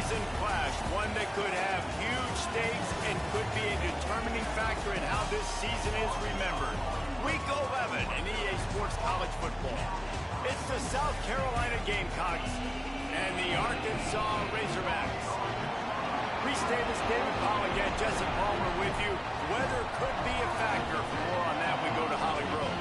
preseason clash, one that could have huge stakes and could be a determining factor in how this season is remembered. Week 11 in EA Sports College Football. It's the South Carolina Gamecocks and the Arkansas Razorbacks. Reese Davis, David Pollock, and Jesse Palmer with you. Weather could be a factor. For more on that, we go to Holly Rowe.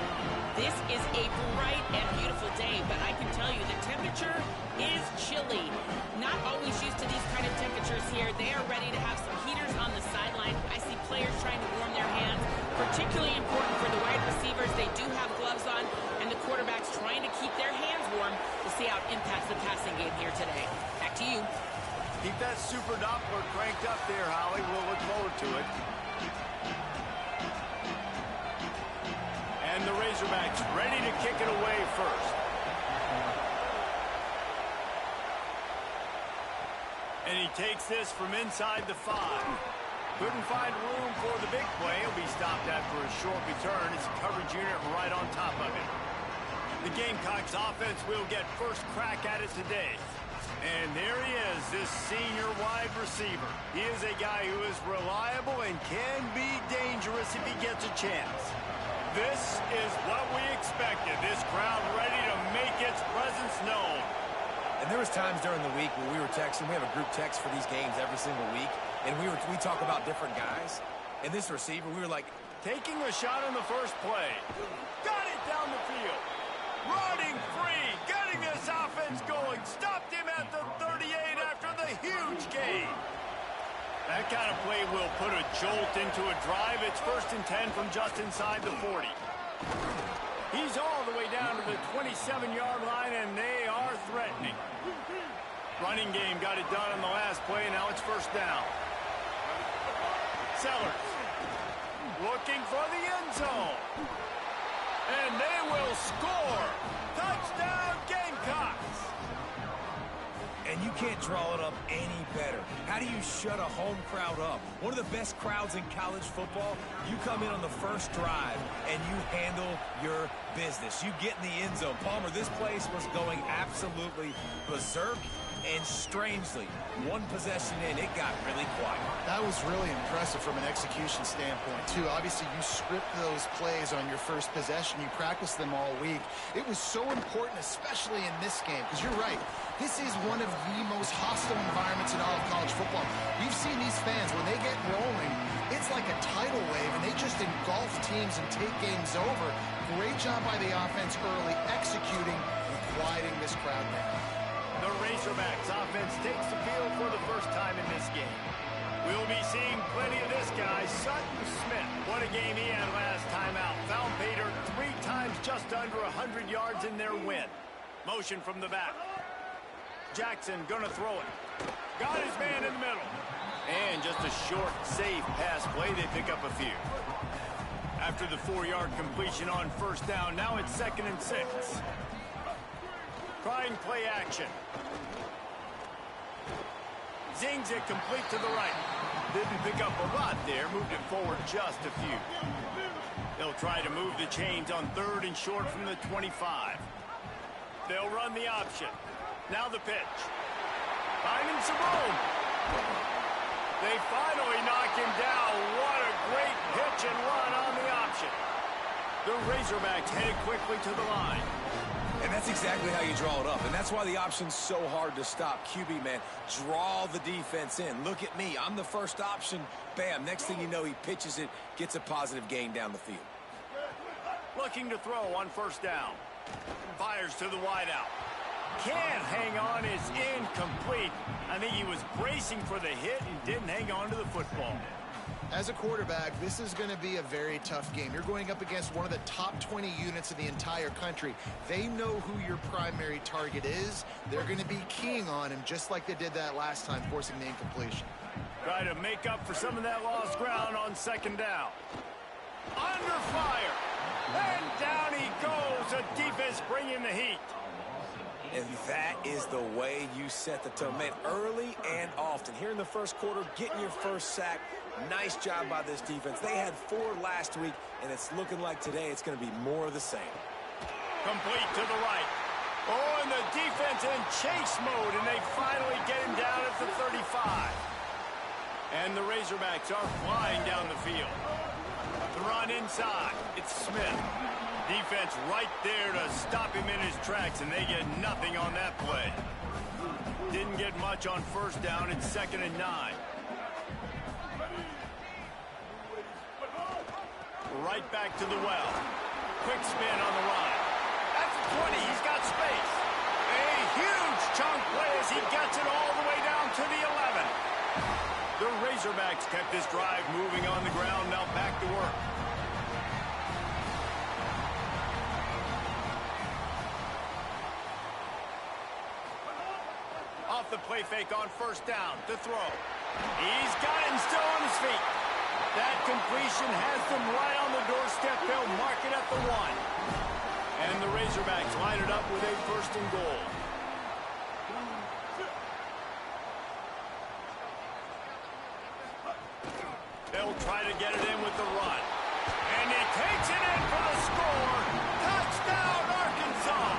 This is a bright and beautiful day, but I can tell you the temperature is chilly. Not always used to these kind of temperatures here. They are ready to have some heaters on the sideline. I see players trying to warm their hands. Particularly important for the wide receivers. They do have gloves on, and the quarterbacks trying to keep their hands warm. We'll see how it impacts the passing game here today. Back to you. Keep that Super Doppler cranked up there, Holly. We'll look forward to it. And the Razorbacks ready to kick it away first. And he takes this from inside the 5. Couldn't find room for the big play. He'll be stopped after a short return. It's a coverage unit right on top of it. The Gamecocks offense will get first crack at it today. And there he is, this senior wide receiver. He is a guy who is reliable and can be dangerous if he gets a chance. This is what we expected. This crowd ready to make its presence known. And there was times during the week when we were texting. We have a group text for these games every single week. And we talk about different guys. And this receiver, we were like, taking a shot on the first play. Got it down the field. Running free. Getting this offense going. Stopped him at the 38 after the huge gain. That kind of play will put a jolt into a drive. It's 1st and 10 from just inside the 40. He's all the way down to the 27-yard line, and they are threatening. Running game got it done on the last play. Now it's 1st down. Sellers looking for the end zone. And they will score. Touchdown, Gamecocks. and you can't draw it up any better. How do you shut a home crowd up? One of the best crowds in college football. You come in on the first drive, and you handle your business. You get in the end zone. Palmer, this place was going absolutely berserk, and strangely, one possession in, it got really quiet. That was really impressive from an execution standpoint, too. Obviously, you script those plays on your first possession. You practice them all week. It was so important, especially in this game, because you're right. This is one of the most hostile environments in all of college football. We've seen these fans, when they get rolling, it's like a tidal wave, and they just engulf teams and take games over. Great job by the offense early, executing and quieting this crowd down. The Razorbacks offense takes the field for the first time in this game. We'll be seeing plenty of this guy, Sutton Smith. What a game he had last time out. Found Bader 3 times just under 100 yards in their win. Motion from the back. Jackson gonna throw it. Got his man in the middle. And just a short, safe pass play. They pick up a few. After the 4-yard completion on first down, now it's 2nd and 6. Trying play action. Zings it complete to the right. Didn't pick up a lot there. Moved it forward just a few. They'll try to move the chains on 3rd and short from the 25. They'll run the option. Now the pitch. Finding some room. They finally knock him down. What a great pitch and run on the option. The Razorbacks headed quickly to the line. And that's exactly how you draw it up. And that's why the option's so hard to stop. QB, man, draw the defense in. Look at me. I'm the first option. Bam. Next thing you know, he pitches it, gets a positive gain down the field. Looking to throw on first down. Fires to the wideout. Can't hang on. Is incomplete. I think he was bracing for the hit and didn't hang on to the football. As a quarterback, this is going to be a very tough game. You're going up against one of the top 20 units in the entire country. They know who your primary target is. They're going to be keying on him just like they did that last time, forcing the incompletion. Try to make up for some of that lost ground on 2nd down. Under fire. And down he goes. The defense bringing the heat. And that is the way you set the tone. Man, early and often. Here in the first quarter, getting your first sack. Nice job by this defense. They had 4 last week, and it's looking like today it's going to be more of the same. Complete to the right. Oh, and the defense in chase mode, and they finally get him down at the 35. And the Razorbacks are flying down the field. The run inside. It's Smith. Defense right there to stop him in his tracks, and they get nothing on that play. Didn't get much on first down. It's 2nd and 9. Right back to the well. Quick spin on the run. That's the 20. He's got space. A huge chunk play as he gets it all the way down to the 11. The Razorbacks kept this drive moving on the ground. Now back to work. Off the play fake on first down to throw. He's got him still on his feet. That completion has them right on the doorstep. They'll mark it at the 1. And the Razorbacks line it up with a 1st and goal. They'll try to get it in with the run. And he takes it in for the score. Touchdown, Arkansas!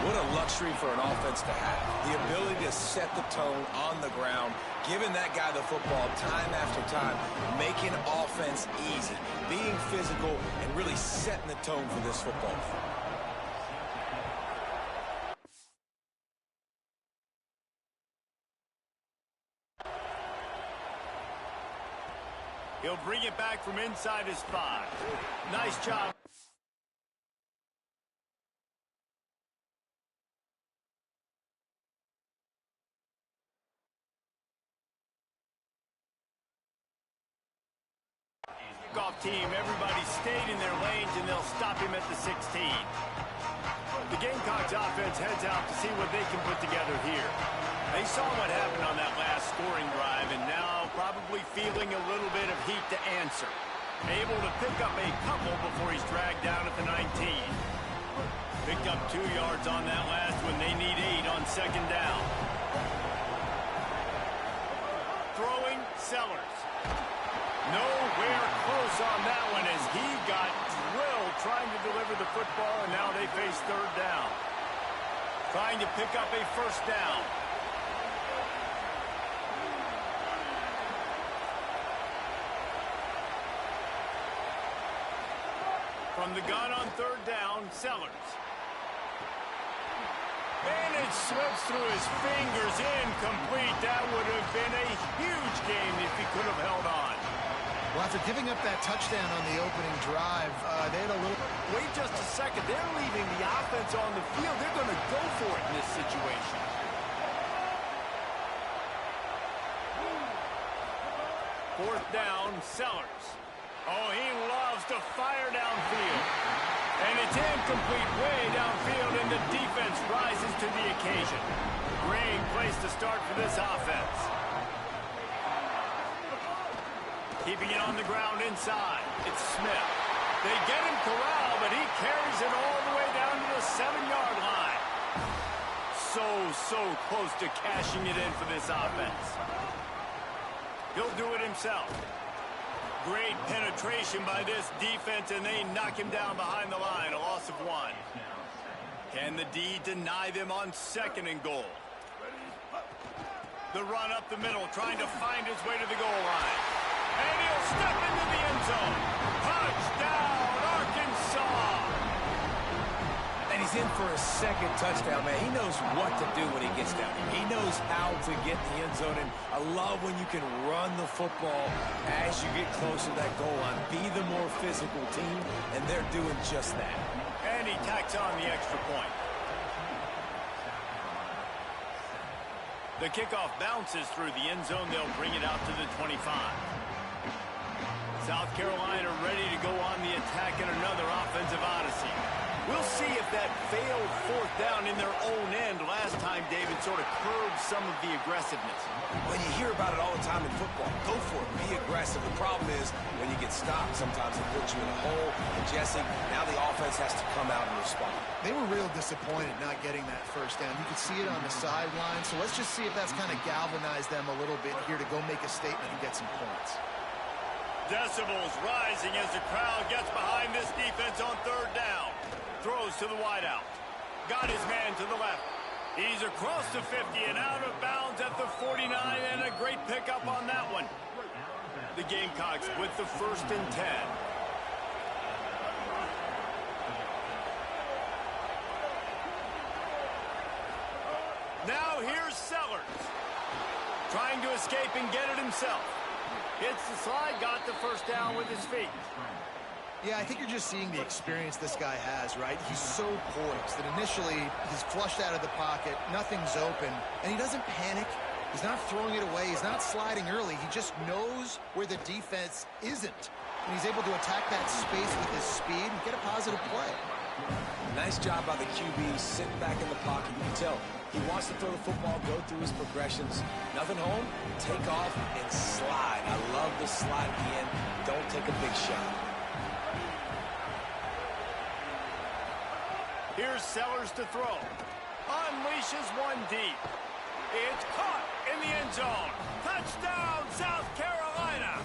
What a luxury for an offense to have. The ability to set the tone on the ground, giving that guy the football time after time, making offense easy, being physical, and really setting the tone for this football. He'll bring it back from inside his 5. Nice job. Kickoff team, everybody stayed in their lanes, and they'll stop him at the 16. The Gamecocks offense heads out to see what they can put together here. They saw what happened on that last scoring drive, and now probably feeling a little bit of heat to answer. Able to pick up a couple before he's dragged down at the 19. Picked up 2 yards on that last one. They need 8 on 2nd down. Throwing, Sellers. Nowhere close on that one as he got drilled trying to deliver the football, and now they face 3rd down. Trying to pick up a 1st down. From the gun on 3rd down, Sellers. And it slips through his fingers, incomplete. That would have been a huge game if he could have held on. Well, after giving up that touchdown on the opening drive, they had a little... Wait just a second. They're leaving the offense on the field. They're going to go for it in this situation. Fourth down, Sellers. Oh, he loves to fire downfield. And it's incomplete way downfield, and the defense rises to the occasion. Great place to start for this offense. Keeping it on the ground inside. It's Smith. They get him corralled, but he carries it all the way down to the 7-yard line. So close to cashing it in for this offense. He'll do it himself. Great penetration by this defense, and they knock him down behind the line. A loss of 1. Can the D deny them on 2nd and goal? The run up the middle, trying to find his way to the goal line. And he'll step into the end zone. Touchdown, Arkansas! And he's in for a 2nd touchdown, man. He knows what to do when he gets down there. He knows how to get the end zone, and I love when you can run the football as you get closer to that goal line. Be the more physical team, and they're doing just that. And he tacks on the extra point. The kickoff bounces through the end zone. They'll bring it out to the 25. South Carolina ready to go on the attack in another offensive odyssey. We'll see if that failed 4th down in their own end last time, David, sort of curbed some of the aggressiveness. Well, you hear about it all the time in football. Go for it. Be aggressive. The problem is when you get stopped, sometimes it puts you in a hole. And Jesse, now the offense has to come out and respond. They were real disappointed not getting that 1st down. You could see it on the sideline. So let's just see if that's kind of galvanized them a little bit here to go make a statement and get some points. Decibels rising as the crowd gets behind this defense on 3rd down. Throws to the wideout. Got his man to the left. He's across the 50 and out of bounds at the 49, and a great pickup on that one. The Gamecocks with the 1st and 10. Now here's Sellers. Trying to escape and get it himself. Hits the slide, got the first down with his feet. Yeah, I think you're just seeing the experience this guy has, right? He's so poised that initially he's flushed out of the pocket, nothing's open, and he doesn't panic. He's not throwing it away. He's not sliding early. He just knows where the defense isn't. And he's able to attack that space with his speed and get a positive play. Nice job by the QB sitting back in the pocket. You can tell he wants to throw the football, go through his progressions. Nothing home, take off and slide. I love the slide at the end. Don't take a big shot. Here's Sellers to throw. Unleashes one deep. It's caught in the end zone. Touchdown, South Carolina.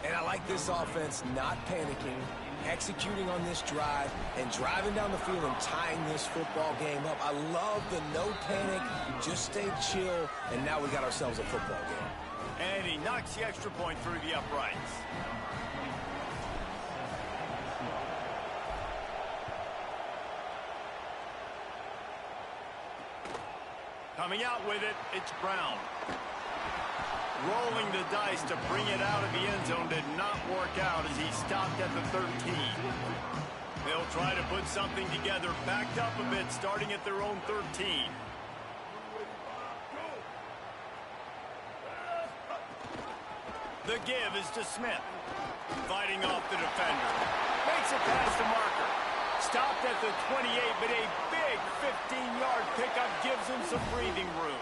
And I like this offense not panicking, executing on this drive, and driving down the field and tying this football game up. I love the no panic, just stay chill, and now we got ourselves a football game. And he knocks the extra point through the uprights. Coming out with it, it's Brown. Rolling the dice to bring it out of the end zone did not work out as he stopped at the 13. They'll try to put something together, backed up a bit, starting at their own 13. The give is to Smith. Fighting off the defender. Makes it past the marker. Stopped at the 28, but a big 15-yard pickup gives him some breathing room.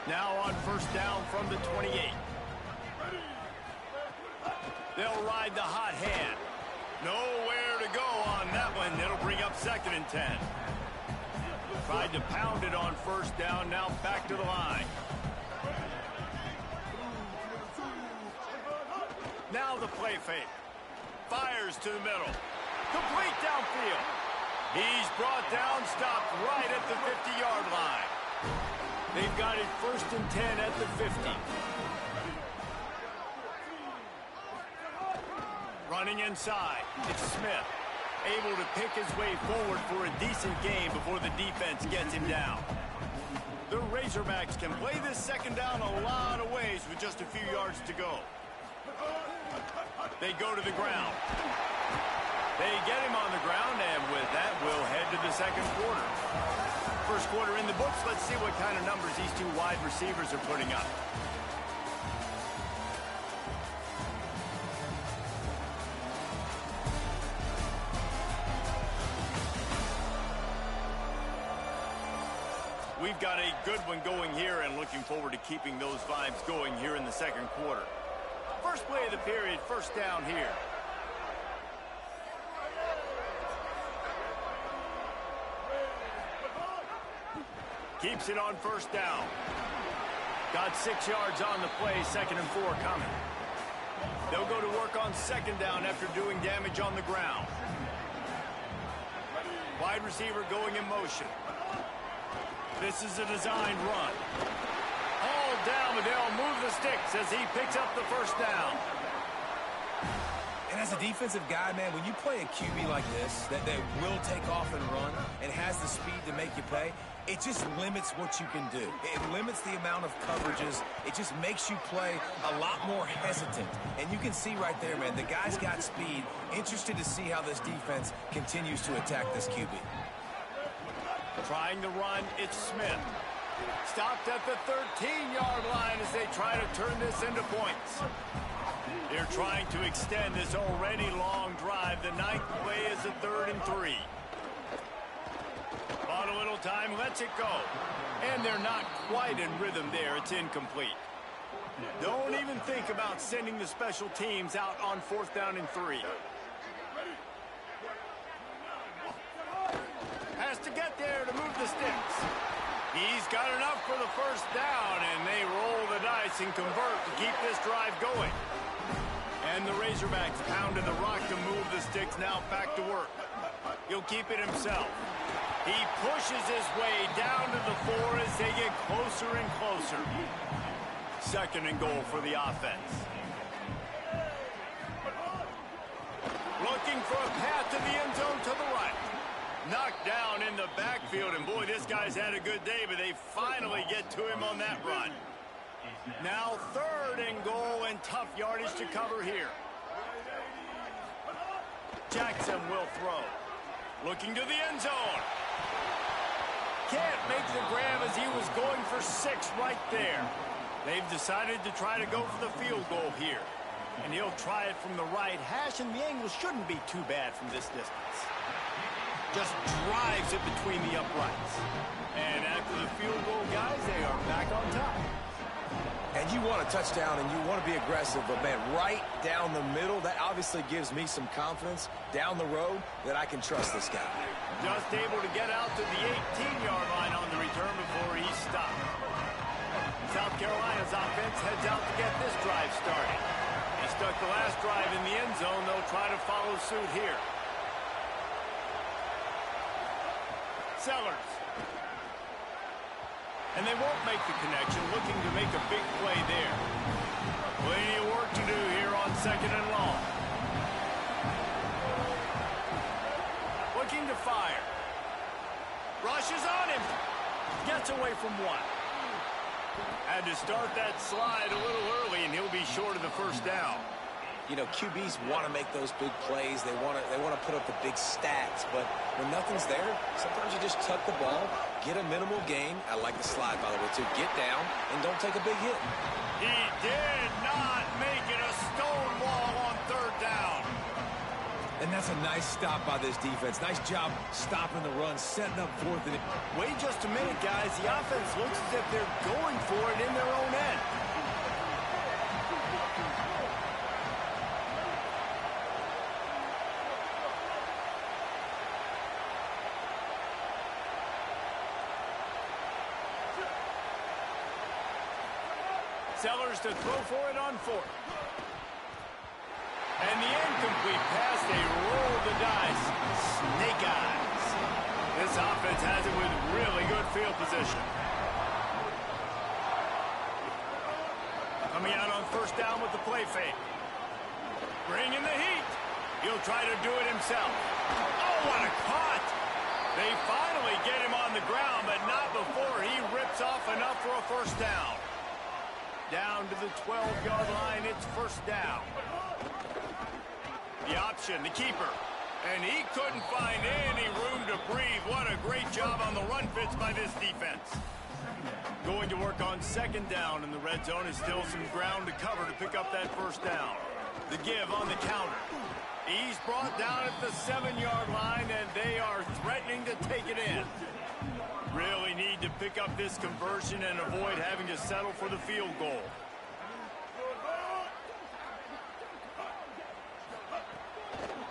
Now on first down from the 28. They'll ride the hot hand. Nowhere to go on that one. It'll bring up 2nd and 10. Tried to pound it on first down, now back to the line. Now the play fake. Fires to the middle. Complete downfield. He's brought down, stopped right at the 50-yard line. They've got it 1st and 10 at the 50. Running inside, it's Smith. Able to pick his way forward for a decent gain before the defense gets him down. The Razorbacks can play this 2nd down a lot of ways with just a few yards to go. They go to the ground. They get him on the ground, and with that, we'll head to the 2nd quarter. First quarter in the books. Let's see what kind of numbers these two wide receivers are putting up. We've got a good one going here, and looking forward to keeping those vibes going here in the 2nd quarter. First play of the period, first down here. Keeps it on first down. Got 6 yards on the play, 2nd and 4 coming. They'll go to work on 2nd down after doing damage on the ground. Wide receiver going in motion. This is a designed run. All down, but they'll move the sticks as he picks up the first down. And as a defensive guy, man, when you play a QB like this, that will take off and run and has the speed to make you pay, it just limits what you can do. It limits the amount of coverages. It just makes you play a lot more hesitant. And you can see right there, man, the guy's got speed. Interested to see how this defense continues to attack this QB. Trying to run, it's Smith. Stopped at the 13-yard line as they try to turn this into points. They're trying to extend this already long drive. The 9th play is a 3rd and 3. Bought a little time, lets it go. And they're not quite in rhythm there. It's incomplete. Don't even think about sending the special teams out on 4th down and 3. Has to get there to move the sticks. He's got enough for the first down, and they roll the dice and convert to keep this drive going. And the Razorbacks pounded the rock to move the sticks, now back to work. He'll keep it himself. He pushes his way down to the 4 as they get closer and closer. 2nd and goal for the offense. Looking for a path to the end zone to the right. Knocked down in the backfield, and boy, this guy's had a good day, but they finally get to him on that run. Now 3rd and goal, and tough yardage to cover here. Jackson will throw. Looking to the end zone. Can't make the grab as he was going for 6 right there. They've decided to try to go for the field goal here. And he'll try it from the right hash, and the angle shouldn't be too bad from this distance. Just drives it between the uprights. And after the field goal, guys, they are back on top. And you want a touchdown, and you want to be aggressive, but, man, right down the middle, that obviously gives me some confidence down the road that I can trust this guy. Just able to get out to the 18-yard line on the return before he stopped. South Carolina's offense heads out to get this drive started. They stuck the last drive in the end zone. They'll try to follow suit here. Sellers. And they won't make the connection, looking to make a big play there. Plenty of work to do here on 2nd and long. Looking to fire. Rushes on him. Gets away from 1. Had to start that slide a little early, and he'll be short of the 1st down. You know, QBs want to make those big plays. They want to put up the big stats. But when nothing's there, sometimes you just tuck the ball, get a minimal gain. I like the slide, by the way, too. Get down and don't take a big hit. He did not make it a stone wall on 3rd down. And that's a nice stop by this defense. Nice job stopping the run, setting up 4th. Wait just a minute, guys. The offense looks as if they're going for it in their own end. Sellers to throw for it on 4th. And the incomplete pass, they roll the dice. Snake eyes. This offense has it with really good field position. Coming out on 1st down with the play fake. Bringing the heat. He'll try to do it himself. Oh, what a caught. They finally get him on the ground, but not before he rips off enough for a 1st down. Down to the 12-yard line, it's 1st down. The option, the keeper. And he couldn't find any room to breathe. What a great job on the run fits by this defense. Going to work on 2nd down in the red zone is still some ground to cover to pick up that 1st down. The give on the counter. He's brought down at the 7-yard line, and they are threatening to take it in. Really need to pick up this conversion and avoid having to settle for the field goal.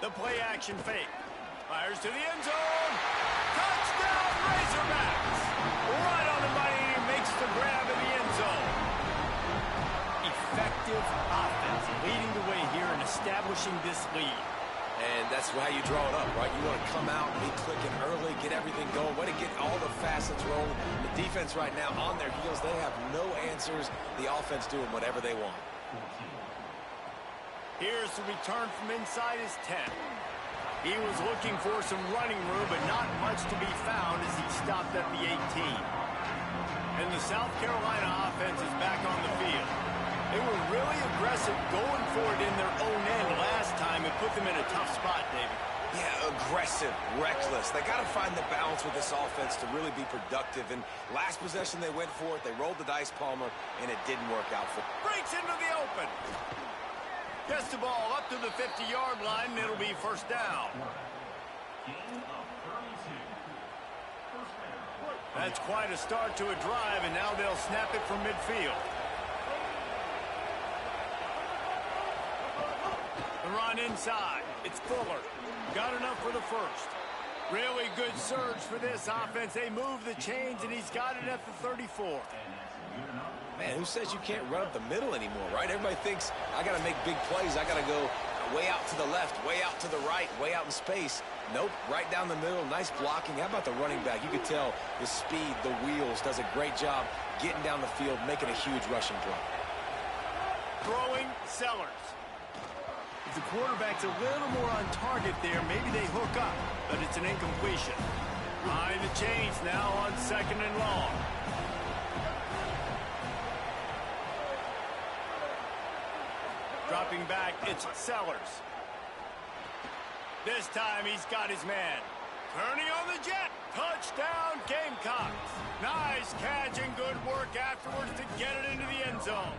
The play action fake. Fires to the end zone. Touchdown Razorbacks. Right on the money, and he makes the grab in the end zone. Effective offense leading the way here and establishing this lead. And that's how you draw it up, right? You want to come out, be clicking early, get everything going, way to get all the facets rolling. The defense right now on their heels, they have no answers. The offense doing whatever they want. Here's the return from inside his 10. He was looking for some running room, but not much to be found as he stopped at the 18. And the South Carolina offense is back on the field. They were really aggressive going for it in their own end last time and put them in a tough spot, David. Yeah, aggressive, reckless. They got to find the balance with this offense to really be productive. And last possession, they went for it. They rolled the dice, Palmer, and it didn't work out for them. Breaks into the open. Gets the ball up to the 50-yard line, and it'll be 1st down. That's quite a start to a drive, and now they'll snap it from midfield. The run inside. It's Fuller. Got enough for the 1st. Really good surge for this offense. They move the chains, and he's got it at the 34. Man, who says you can't run up the middle anymore, right? Everybody thinks, I got to make big plays. I got to go way out to the left, way out to the right, way out in space. Nope, right down the middle. Nice blocking. How about the running back? You could tell the speed, the wheels, does a great job getting down the field, making a huge rushing play. Throwing, Sellers. If the quarterback's a little more on target there, maybe they hook up, but it's an incompletion. Behind the chains now on 2nd and long. Dropping back, it's Sellers. This time he's got his man. Turning on the jet. Touchdown, Gamecocks. Nice catch and good work afterwards to get it into the end zone.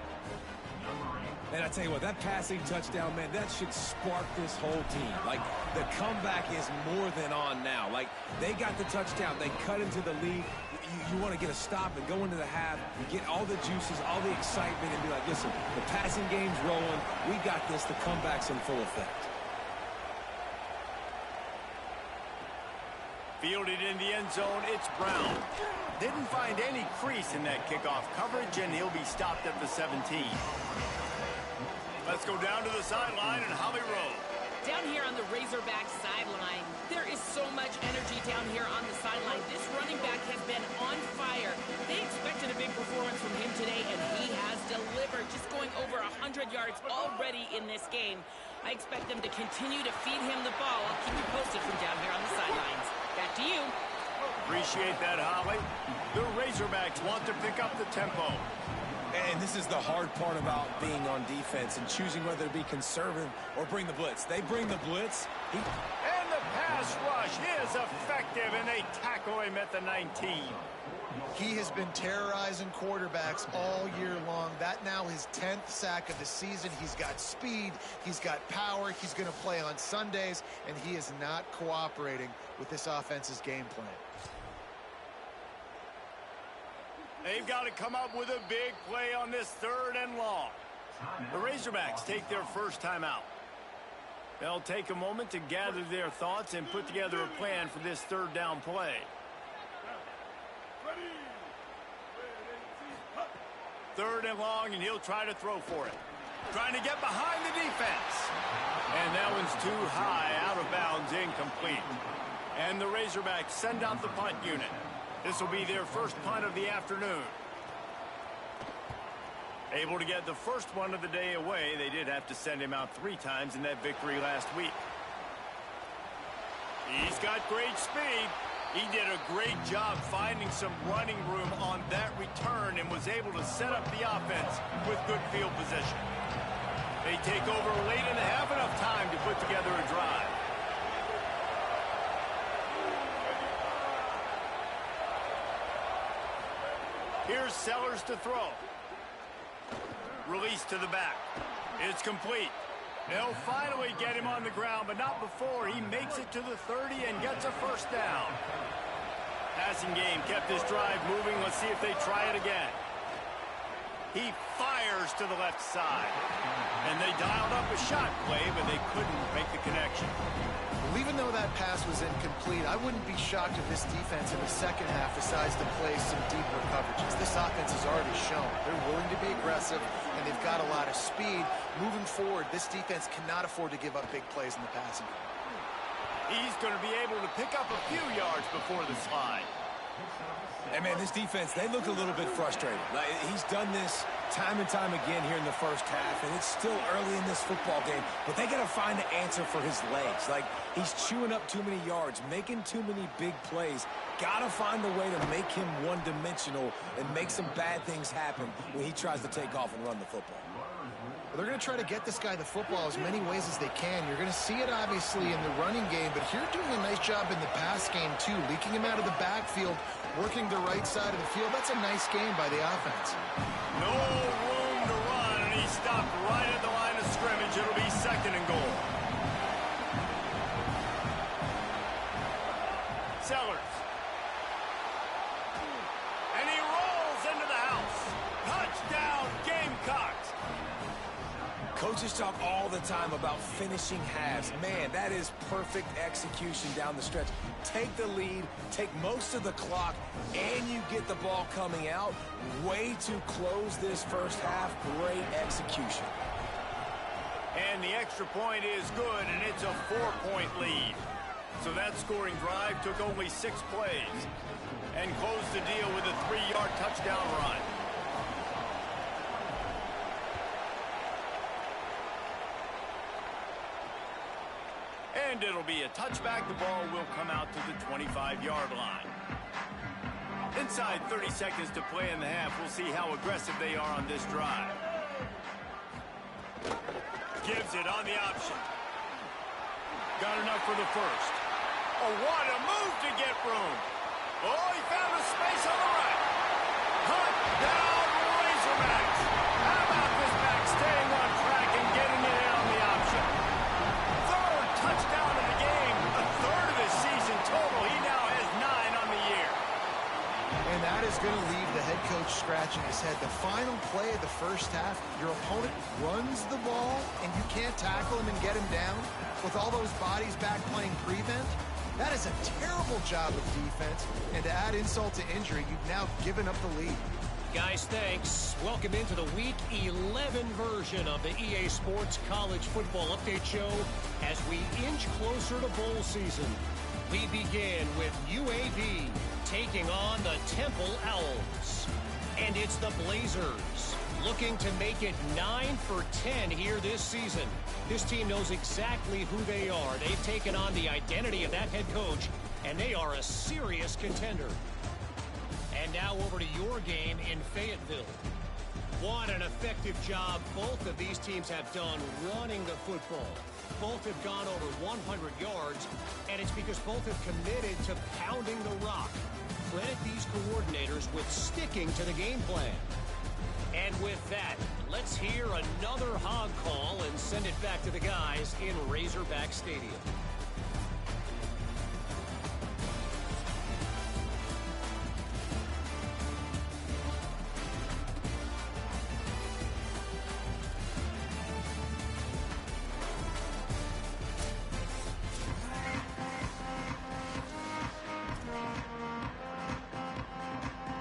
And I tell you what, that passing touchdown, man, that should spark this whole team. Like, the comeback is more than on now. Like, they got the touchdown. They cut into the lead. You want to get a stop and go into the half, get all the juices, all the excitement, and be like, listen, the passing game's rolling. We got this. The comeback's in full effect. Fielded in the end zone, it's Brown. Didn't find any crease in that kickoff coverage, and he'll be stopped at the 17. Let's go down to the sideline and Holly Rowe. Down here on the Razorback sideline, there is so much energy down here on the sideline. This running back has been on fire. They expected a big performance from him today, and he has delivered, just going over 100 yards already in this game. I expect them to continue to feed him the ball. I'll keep you posted from down here on the sidelines. Back to you. Appreciate that, Holly. The Razorbacks want to pick up the tempo. And this is the hard part about being on defense and choosing whether to be conservative or bring the blitz. They bring the blitz. And the pass rush is effective, and they tackle him at the 19. He has been terrorizing quarterbacks all year long. That now his 10th sack of the season. He's got speed. He's got power. He's going to play on Sundays, and he is not cooperating with this offense's game plan. They've got to come up with a big play on this 3rd and long. The Razorbacks take their first time out. They'll take a moment to gather their thoughts and put together a plan for this 3rd down play. 3rd and long, and he'll try to throw for it. Trying to get behind the defense. And that one's too high, out of bounds, incomplete. And the Razorbacks send out the punt unit. This will be their first punt of the afternoon. Able to get the first one of the day away. They did have to send him out 3 times in that victory last week. He's got great speed. He did a great job finding some running room on that return and was able to set up the offense with good field position. They take over late in the half, enough time to put together a drive. Here's Sellers to throw. Release to the back. It's complete. They'll finally get him on the ground, but not before he makes it to the 30 and gets a first down. Passing game kept this drive moving. Let's see if they try it again. He fires to the left side. And they dialed up a shot play, but they couldn't make the connection. Well, even though that pass was incomplete, I wouldn't be shocked if this defense in the second half decides to play some deeper coverages. This offense has already shown they're willing to be aggressive, and they've got a lot of speed. Moving forward, this defense cannot afford to give up big plays in the passing game. He's going to be able to pick up a few yards before the slide. And, man, this defense, they look a little bit frustrated. Like, he's done this time and time again here in the first half, and it's still early in this football game, but they got to find an answer for his legs. Like, he's chewing up too many yards, making too many big plays. Got to find a way to make him one-dimensional and make some bad things happen when he tries to take off and run the football. They're going to try to get this guy the football as many ways as they can. You're going to see it, obviously, in the running game, but here doing a nice job in the pass game, too. Leaking him out of the backfield, working the right side of the field. That's a nice game by the offense. No room to run, and he stopped right at the line of scrimmage. It'll be 2nd and goal. Sellers. And he rolls into the house. Touchdown, Gamecocks. Coaches talk all the time about finishing halves. Man, that is perfect execution down the stretch. Take the lead, take most of the clock, and you get the ball coming out. Way to close this first half. Great execution. And the extra point is good, and it's a 4-point lead. So that scoring drive took only 6 plays and closed the deal with a 3-yard touchdown run. And it'll be a touchback. The ball will come out to the 25-yard line. Inside 30 seconds to play in the half. We'll see how aggressive they are on this drive. Gives it on the option. Got enough for the first. Oh, what a move to get room. Oh, he found a space on the right. Touchdown, Razorbacks. How about this back staying on track and getting it in on the option? Third touchdown of the game. A third of his season total. He now has 9 on the year. And that is going to leave the head coach scratching his head. The final play of the first half, your opponent runs the ball, and you can't tackle him and get him down with all those bodies back playing prevent. That is a terrible job of defense. And to add insult to injury, you've now given up the lead. Guys, thanks. Welcome into the Week 11 version of the EA Sports College Football Update Show as we inch closer to bowl season. We begin with UAB taking on the Temple Owls. And it's the Blazers looking to make it 9 for 10 here this season. This team knows exactly who they are. They've taken on the identity of that head coach, and they are a serious contender. And now over to your game in Fayetteville. What an effective job both of these teams have done running the football. Both have gone over 100 yards, and it's because both have committed to pounding the rock. Credit these coordinators with sticking to the game plan. And with that, let's hear another hog call and send it back to the guys in Razorback Stadium.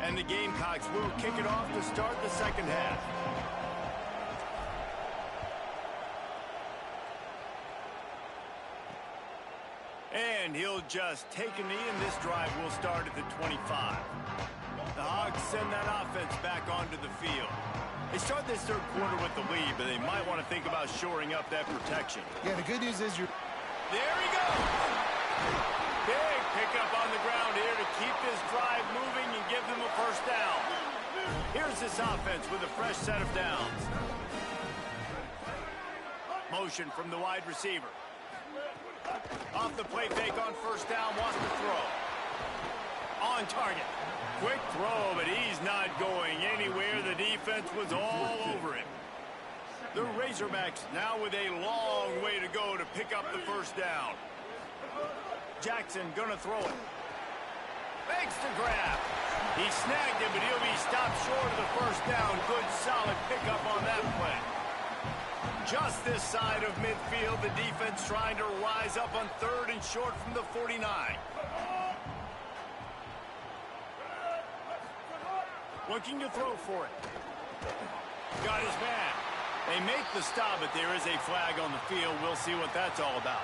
And the Gamecocks will kick it off to start the second half. And he'll just take a knee, and this drive will start at the 25. The Hogs send that offense back onto the field. They start this third quarter with the lead, but they might want to think about shoring up that protection. Yeah, the good news is you're... There he goes! Big pickup on the ground here to keep this drive moving and give them a first down. Here's this offense with a fresh set of downs. Motion from the wide receiver. Off the play fake on first down, wants to throw. On target. Quick throw, but he's not going anywhere. The defense was all over him. The Razorbacks now with a long way to go to pick up the first down. Jackson gonna throw it. Fakes the grab. He snagged it, but he'll be stopped short of the first down. Good, solid pickup on that play. Just this side of midfield, the defense trying to rise up on third and short from the 49. Looking to throw for it. Got his man. They make the stop, but there is a flag on the field. We'll see what that's all about.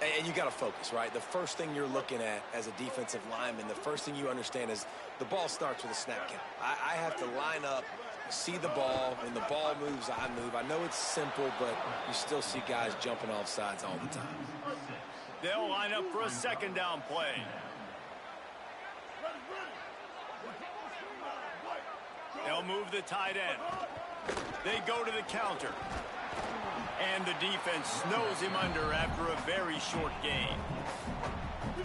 And you got to focus, right? The first thing you're looking at as a defensive lineman, the first thing you understand is the ball starts with a snap count. I have to line up, see the ball. When the ball moves, I move. I know it's simple, but you still see guys jumping off sides all the time. They'll line up for a second down play. They'll move the tight end. They go to the counter. And the defense snows him under after a very short gain.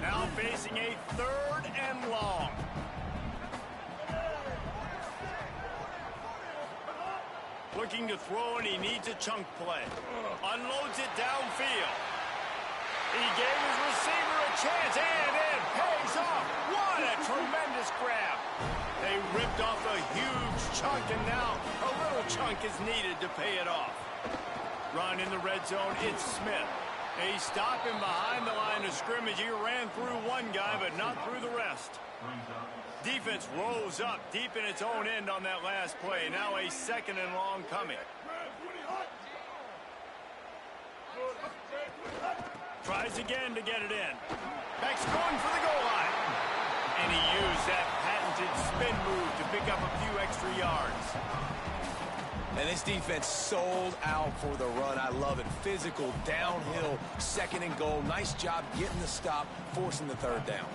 Now facing a third and long. Looking to throw, and he needs a chunk play. Unloads it downfield. He gave his receiver a chance, and it pays off. What a tremendous grab. They ripped off a huge chunk, and now a little chunk is needed to pay it off. Run in the red zone, it's Smith. He's stopping behind the line of scrimmage. He ran through one guy, but not through the rest. Defense rose up deep in its own end on that last play. Now a 2nd and long coming. Tries again to get it in. Beck's going for the goal line. And he used that patented spin move to pick up a few extra yards. And this defense sold out for the run. I love it. Physical, downhill, 2nd and goal. Nice job getting the stop, forcing the 3rd down.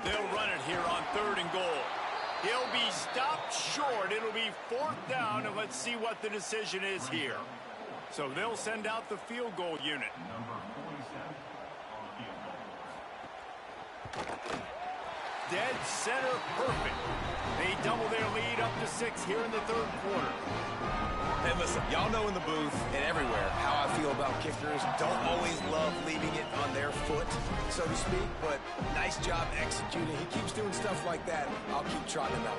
They'll run it here on 3rd and goal. He'll be stopped short. It'll be 4th down, and let's see what the decision is here. So they'll send out the field goal unit. Dead center perfect. They double their lead up to 6 here in the 3rd quarter. And listen, y'all know in the booth and everywhere how I feel about kickers. Don't always love leaving it on their foot, so to speak, but nice job executing. He keeps doing stuff like that. I'll keep trotting him out.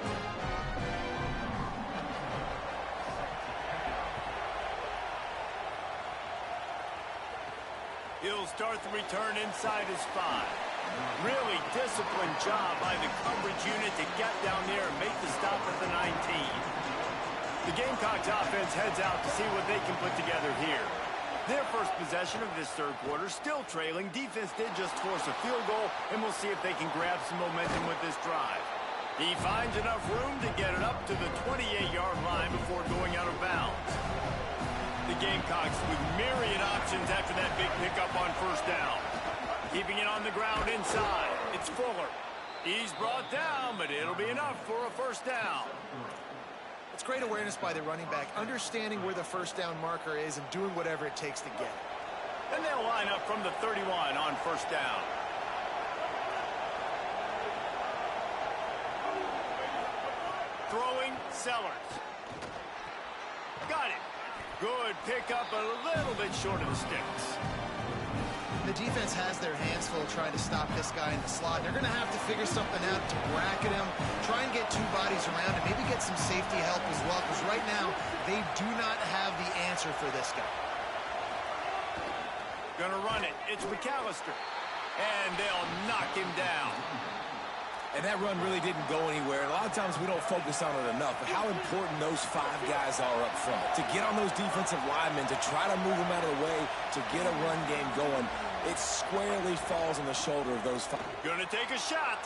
He'll start the return inside his 5. Really disciplined job by the coverage unit to get down there and make the stop at the 19. The Gamecocks offense heads out to see what they can put together here. Their first possession of this 3rd quarter, still trailing. Defense did just force a field goal, and we'll see if they can grab some momentum with this drive. He finds enough room to get it up to the 28-yard line before going out of bounds. The Gamecocks with myriad options after that big pickup on 1st down. Keeping it on the ground inside. It's Fuller. He's brought down, but it'll be enough for a 1st down. It's great awareness by the running back, understanding where the 1st down marker is and doing whatever it takes to get it. And they'll line up from the 31 on 1st down. Throwing, Sellers. Got it. Good pickup, a little bit short of the sticks. The defense has their hands full trying to stop this guy in the slot. They're going to have to figure something out to bracket him, try and get 2 bodies around him, maybe get some safety help as well, because right now they do not have the answer for this guy. Gonna run it. It's McAllister. And they'll knock him down. And that run really didn't go anywhere. And a lot of times we don't focus on it enough, but how important those 5 guys are up front. To get on those defensive linemen, to try to move them out of the way, to get a run game going, it squarely falls on the shoulder of those 5. Gonna take a shot.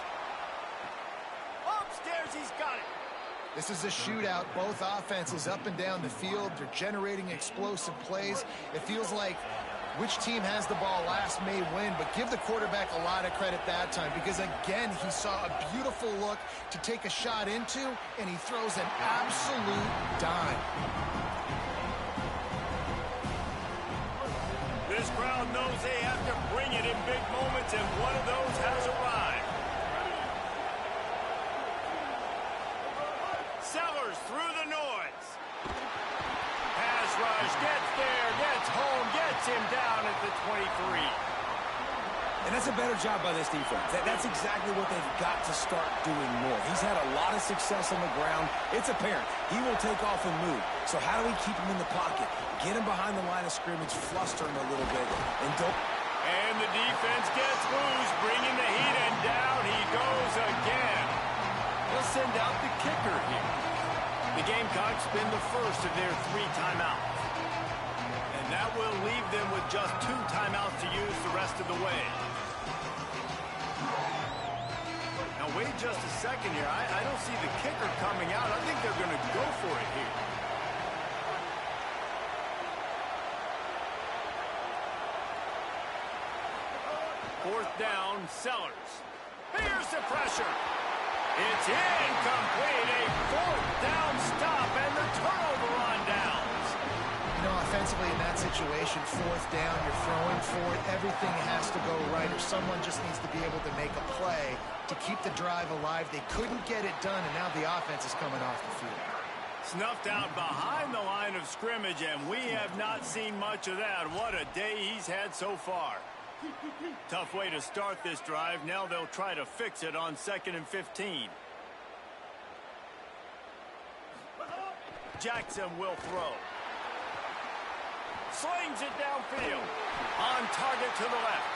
Upstairs, he's got it. This is a shootout. Both offenses up and down the field. They're generating explosive plays. It feels like which team has the ball last may win, but give the quarterback a lot of credit that time because, again, he saw a beautiful look to take a shot into, and he throws an absolute dime. This crowd knows they have to bring it in big moments, and one of those has arrived. Sellers through the noise. Pass rush, gets there, gets home, gets him down at the 23. And that's a better job by this defense. That's exactly what they've got to start doing more. He's had a lot of success on the ground. It's apparent. He will take off and move. So how do we keep him in the pocket? Get him behind the line of scrimmage, fluster him a little bit, and don't... And the defense gets loose, bringing the heat, and down he goes again. They'll send out the kicker here. The Gamecocks spin the first of their 3 timeouts. And that will leave them with just 2 timeouts to use the rest of the way. Now wait just a second here. I don't see the kicker coming out. I think they're going to go for it here. Fourth down, Sellers. Here's the pressure. It's incomplete. A 4th down stop and the turnover on downs. You know, offensively in that situation, 4th down, you're throwing for it. Everything has to go right, or someone just needs to be able to make a play to keep the drive alive. They couldn't get it done, and now the offense is coming off the field. Snuffed out behind the line of scrimmage, and we have not seen much of that. What a day he's had so far. Tough way to start this drive. Now they'll try to fix it on 2nd and 15. Jackson will throw. Slings it downfield. On target to the left.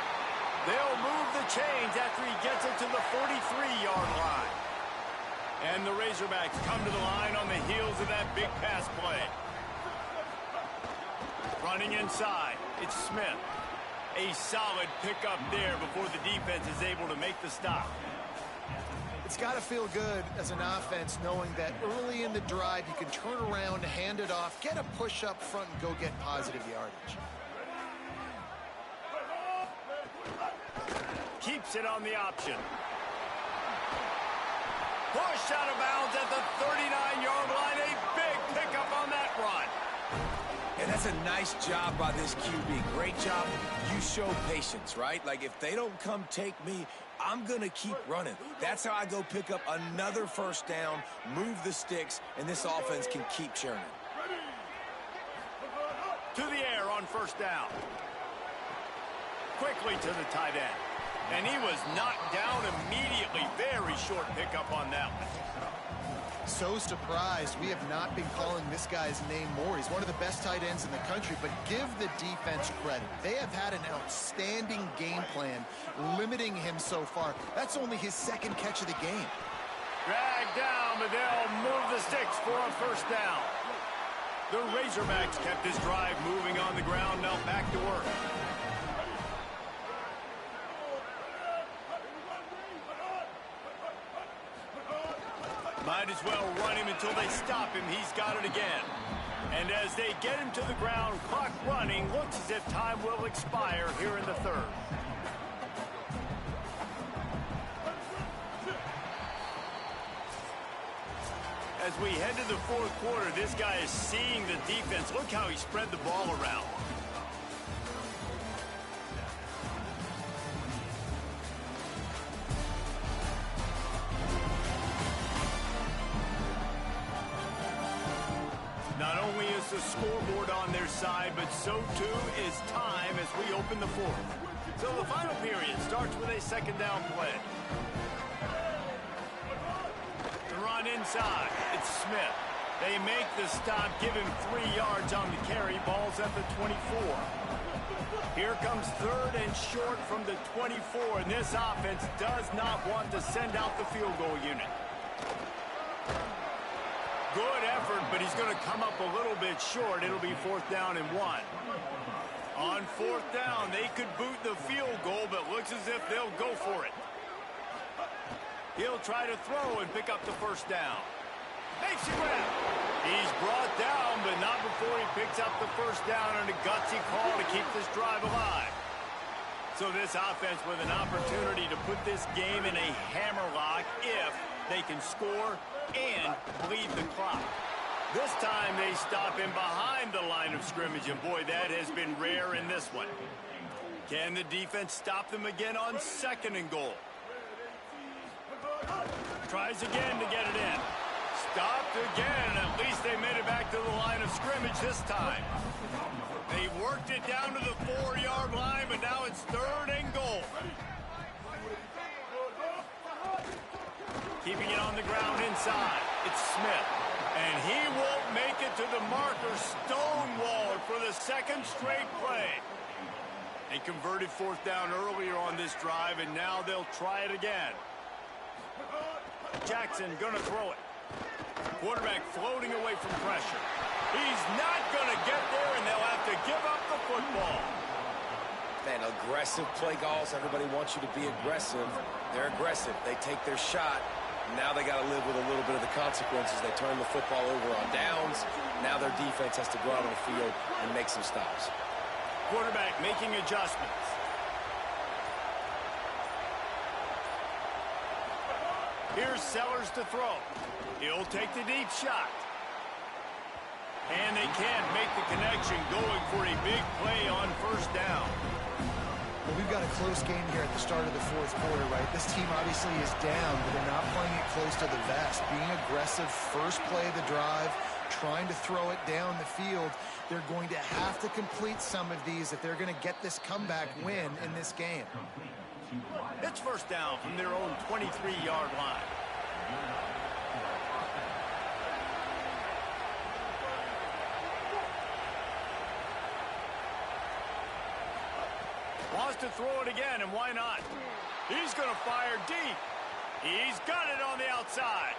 They'll move the chains after he gets it to the 43-yard line. And the Razorbacks come to the line on the heels of that big pass play. Running inside, it's Smith. A solid pickup there before the defense is able to make the stop. It's got to feel good as an offense knowing that early in the drive you can turn around, hand it off, get a push up front, and go get positive yardage. Keeps it on the option. Push out of bounds at the 39-yard line. A big pickup on that run. And that's a nice job by this QB. Great job. You show patience, right? Like, if they don't come take me, I'm going to keep running. That's how I go pick up another first down, move the sticks, and this offense can keep churning. To the air on first down. Quickly to the tight end. And he was knocked down immediately. Very short pickup on that one. So surprised we have not been calling this guy's name more. He's one of the best tight ends in the country, but give the defense credit. They have had an outstanding game plan limiting him so far. That's only his second catch of the game. Dragged down, but they'll move the sticks for a first down. The Razorbacks kept this drive moving on the ground. Now back to work. Might as well run him until they stop him. He's got it again. And as they get him to the ground, clock running, looks as if time will expire here in the third. As we head to the fourth quarter, this guy is seeing the defense. Look how he spread the ball around. Not only is the scoreboard on their side, but so too is time as we open the fourth. So the final period starts with a second down play. The run inside. It's Smith. They make the stop, give him 3 yards on the carry. Ball's at the 24. Here comes third and short from the 24, and this offense does not want to send out the field goal unit. Good effort, but he's going to come up a little bit short. It'll be 4th down and 1. On 4th down, they could boot the field goal, but looks as if they'll go for it. He'll try to throw and pick up the first down. Makes a grab. He's brought down, but not before he picks up the first down on a gutsy call to keep this drive alive. So this offense with an opportunity to put this game in a hammerlock if they can score and bleed the clock. This time they stop him behind the line of scrimmage, and boy, that has been rare in this one. Can the defense stop them again on 2nd and goal? Tries again to get it in. Stopped again, and at least they made it back to the line of scrimmage this time. They worked it down to the 4-yard line, but now it's 3rd and goal. Keeping it on the ground inside. It's Smith. And he won't make it to the marker. Stonewalled for the 2nd straight play. They converted 4th down earlier on this drive, and now they'll try it again. Jackson gonna throw it. Quarterback floating away from pressure. He's not gonna get there, and they'll have to give up the football. Man, aggressive play calls. Everybody wants you to be aggressive. They're aggressive. They take their shot. Now they got to live with a little bit of the consequences. They turn the football over on downs. Now their defense has to go out on the field and make some stops. Quarterback making adjustments. Here's Sellers to throw. He'll take the deep shot. And they can't make the connection, going for a big play on 1st down. Well, we've got a close game here at the start of the 4th quarter, right? This team obviously is down, but they're not playing it close to the vest. Being aggressive, first play of the drive, trying to throw it down the field. They're going to have to complete some of these if they're going to get this comeback win in this game. It's 1st down from their own 23-yard line. wants to throw it again, and why not? He's going to fire deep. He's got it on the outside.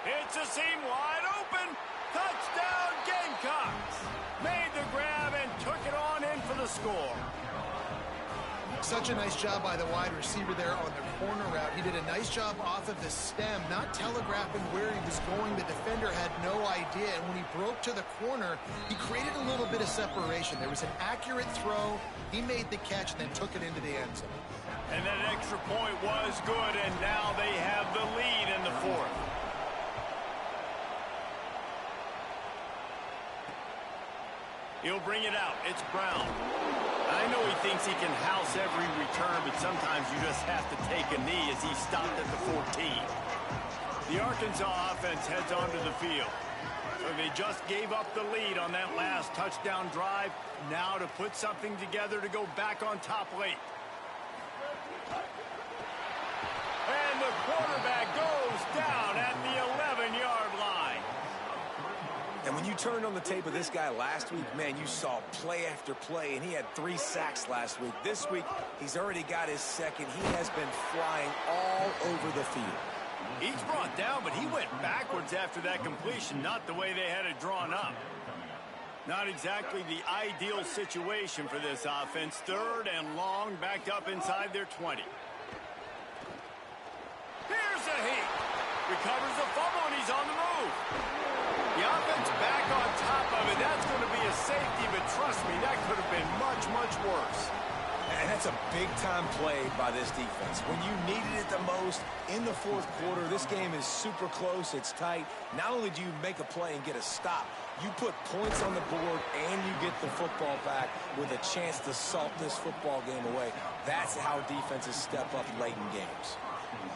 It's a seam wide open. Touchdown, Gamecocks. Made the grab and took it on in for the score. Such a nice job by the wide receiver there on the corner route. He did a nice job off of the stem, not telegraphing where he was going. The defender had no idea, and when he broke to the corner, he created a little bit of separation. There was an accurate throw. He made the catch and then took it into the end zone. And that extra point was good, and now they have the lead in the fourth. He'll bring it out. It's Brown. I know he thinks he can house every return, but sometimes you just have to take a knee as he stopped at the 14. The Arkansas offense heads onto the field. So they just gave up the lead on that last touchdown drive. Now to put something together to go back on top late. And the quarterback goes down at the 11-yard line. And when you turned on the tape of this guy last week, man, you saw play after play, and he had 3 sacks last week. This week, he's already got his second. He has been flying all over the field. He's brought down, but he went backwards after that completion, not the way they had it drawn up. Not exactly the ideal situation for this offense. 3rd and long, backed up inside their 20. Here's a heat. Recovers the fumble, and he's on the move. The offense back on top of it. That's going to be a safety, but trust me, that could have been much, much worse. And that's a big-time play by this defense. When you needed it the most in the 4th quarter, this game is super close. It's tight. Not only do you make a play and get a stop, you put points on the board and you get the football back with a chance to salt this football game away. That's how defenses step up late in games.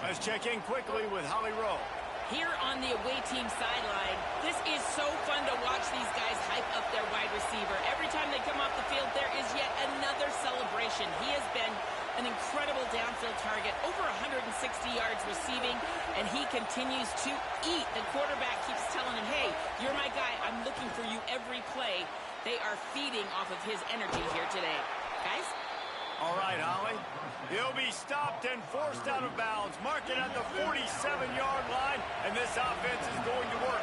Let's check in quickly with Holly Rowe. Here on the away team sideline, this is so fun to watch these guys hype up their wide receiver. Every time they come off the field, there is yet another celebration. He has been an incredible downfield target, over 160 yards receiving, and he continues to eat. The quarterback keeps telling him, hey, you're my guy. I'm looking for you every play. They are feeding off of his energy here today. Guys? All right, Holly. He'll be stopped and forced out of bounds. Marked it at the 47-yard line, and this offense is going to work.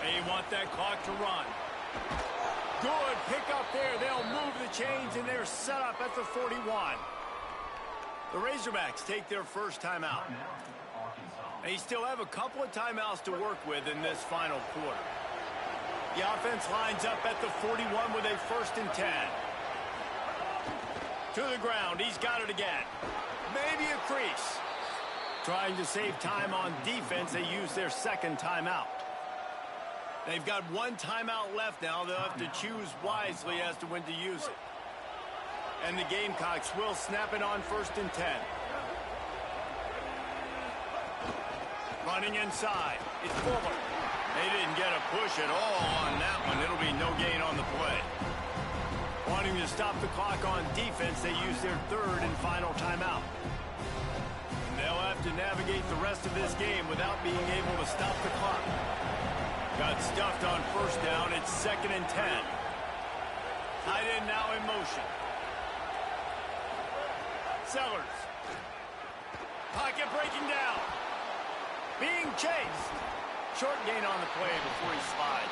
They want that clock to run. Good pick up there. They'll move the chains, and they're set up at the 41. The Razorbacks take their first timeout. They still have a couple of timeouts to work with in this final quarter. The offense lines up at the 41 with a 1st and 10. To the ground. He's got it again. Maybe a crease. Trying to save time on defense, they use their 2nd timeout. They've got 1 timeout left now. They'll have to choose wisely as to when to use it. And the Gamecocks will snap it on 1st and 10. Running inside. It's Fuller. They didn't get a push at all on that one. It'll be no gain on the play. Wanting to stop the clock on defense, they use their 3rd and final timeout. And they'll have to navigate the rest of this game without being able to stop the clock. Got stuffed on 1st down. It's 2nd and 10. Tight end now in motion. Sellers. Pocket breaking down. Being chased. Short gain on the play before he slides.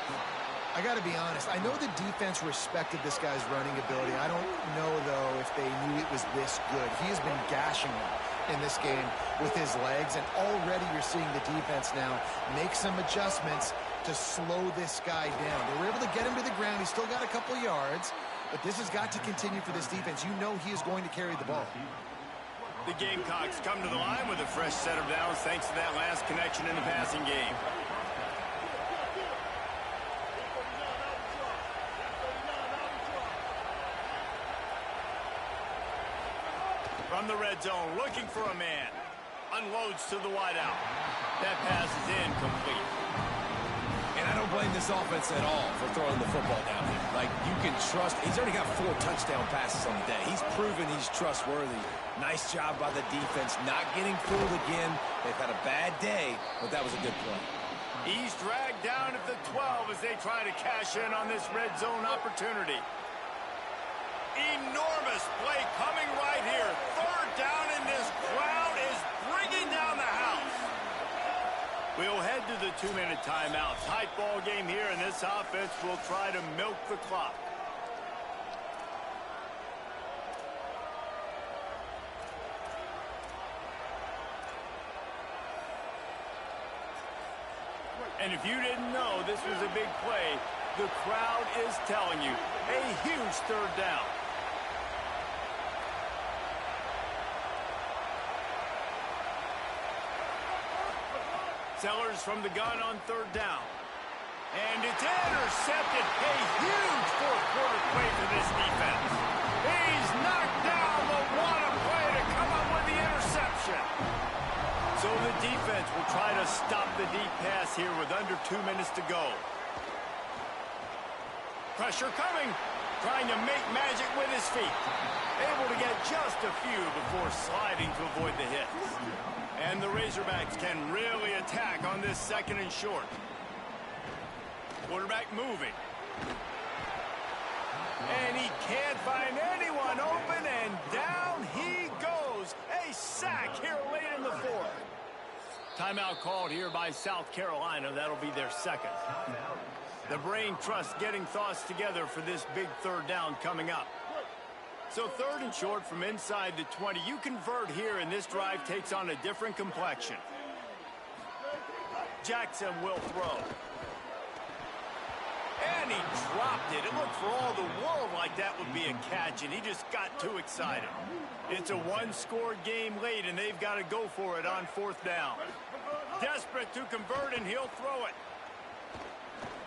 I got to be honest. I know the defense respected this guy's running ability. I don't know, though, if they knew it was this good. He has been gashing them in this game with his legs, and already you're seeing the defense now make some adjustments to slow this guy down. They were able to get him to the ground. He's still got a couple yards, but this has got to continue for this defense. You know he is going to carry the ball. The Gamecocks come to the line with a fresh set of downs thanks to that last connection in the passing game. From the red zone, looking for a man. Unloads to the wideout. That pass is incomplete. And I don't blame this offense at all for throwing the football down here. Like, you can trust. He's already got 4 touchdown passes on the day. He's proven he's trustworthy. Nice job by the defense, not getting fooled again. They've had a bad day, but that was a good play. He's dragged down at the 12 as they try to cash in on this red zone opportunity. Enormous play coming right here. Third down, and this crowd is bringing down the house. We'll head to the 2-minute timeout. Tight ball game here, and this offense will try to milk the clock. And if you didn't know this was a big play, the crowd is telling you a huge third down. Sellers from the gun on third down. And it's intercepted. A huge fourth-quarter play for this defense. He's knocked down the one play to come up with the interception. So the defense will try to stop the deep pass here with under 2 minutes to go. Pressure coming. Trying to make magic with his feet. Able to get just a few before sliding to avoid the hits. And the Razorbacks can really attack on this 2nd and short. Quarterback moving. And he can't find anyone open, and down he goes. A sack here late in the 4th. Timeout called here by South Carolina. That'll be their 2nd. The brain trust getting thoughts together for this big third down coming up. So 3rd and short from inside the 20. You convert here, and this drive takes on a different complexion. Jackson will throw. And he dropped it. It looked for all the world like that would be a catch, and he just got too excited. It's a one-score game late, and they've got to go for it on 4th down. Desperate to convert, and he'll throw it.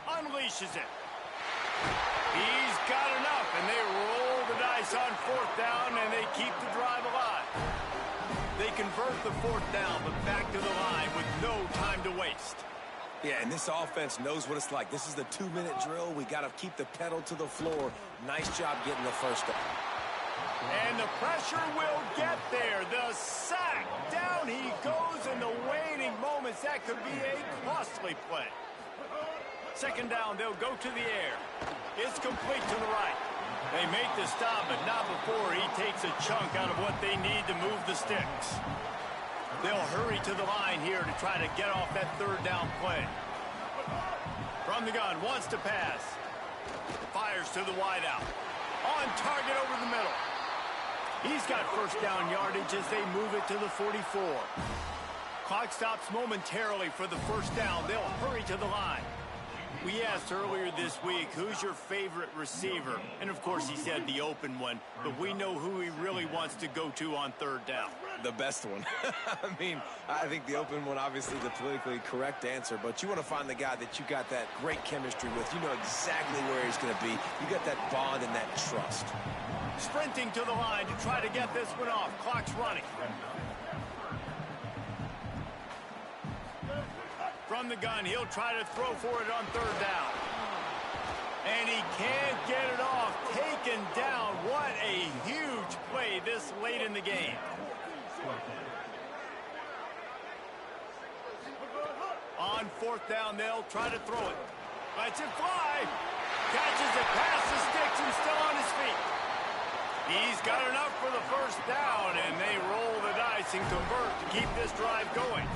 Unleashes it. He's got enough, and they roll the dice on 4th down, and they keep the drive alive. They convert the 4th down, but back to the line with no time to waste. Yeah, and this offense knows what it's like. This is the 2-minute drill. We got to keep the pedal to the floor. Nice job getting the first down. And the pressure will get there. The sack. Down he goes in the waning moments. That could be a costly play. 2nd down, they'll go to the air. It's complete to the right. They make the stop, but not before he takes a chunk out of what they need to move the sticks. They'll hurry to the line here to try to get off that 3rd down play. From the gun, wants to pass. Fires to the wideout. On target over the middle. He's got 1st down yardage as they move it to the 44. Clock stops momentarily for the 1st down. They'll hurry to the line. We asked earlier this week, who's your favorite receiver? And, of course, he said the open one. But we know who he really wants to go to on 3rd down. The best one. I mean, I think the open one, obviously the politically correct answer. But you want to find the guy that you got that great chemistry with. You know exactly where he's going to be. You got that bond and that trust. Sprinting to the line to try to get this one off. Clock's running. From the gun, he'll try to throw for it on 3rd down. And he can't get it off. Taken down. What a huge play this late in the game. On 4th down, they'll try to throw it. Lets it fly. Catches it past the sticks and still on his feet. He's got enough for the 1st down, and they roll the dice and convert to keep this drive going.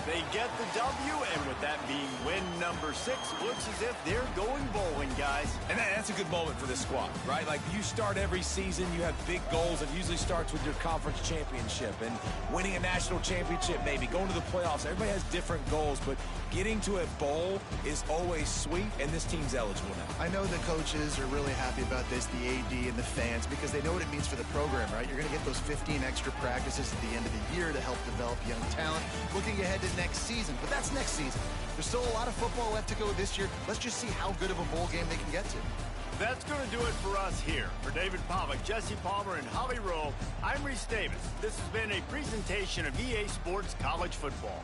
They get the W, and with that being win number 6, looks as if they're going bowling, guys. And that's a good moment for this squad, right? Like, you start every season, you have big goals. It usually starts with your conference championship and winning a national championship, maybe going to the playoffs. Everybody has different goals, but getting to a bowl is always sweet, and this team's eligible now. I know the coaches are really happy about this, the AD and the fans, because they know what it means for the program, right? You're going to get those 15 extra practices at the end of the year to help develop young talent. Looking ahead to next season, but that's next season. There's still a lot of football left to go this year. Let's just see how good of a bowl game they can get to. That's going to do it for us here. For David Pollack, Jesse Palmer, and Holly Rowe, I'm Reese Davis. This has been a presentation of EA Sports College Football.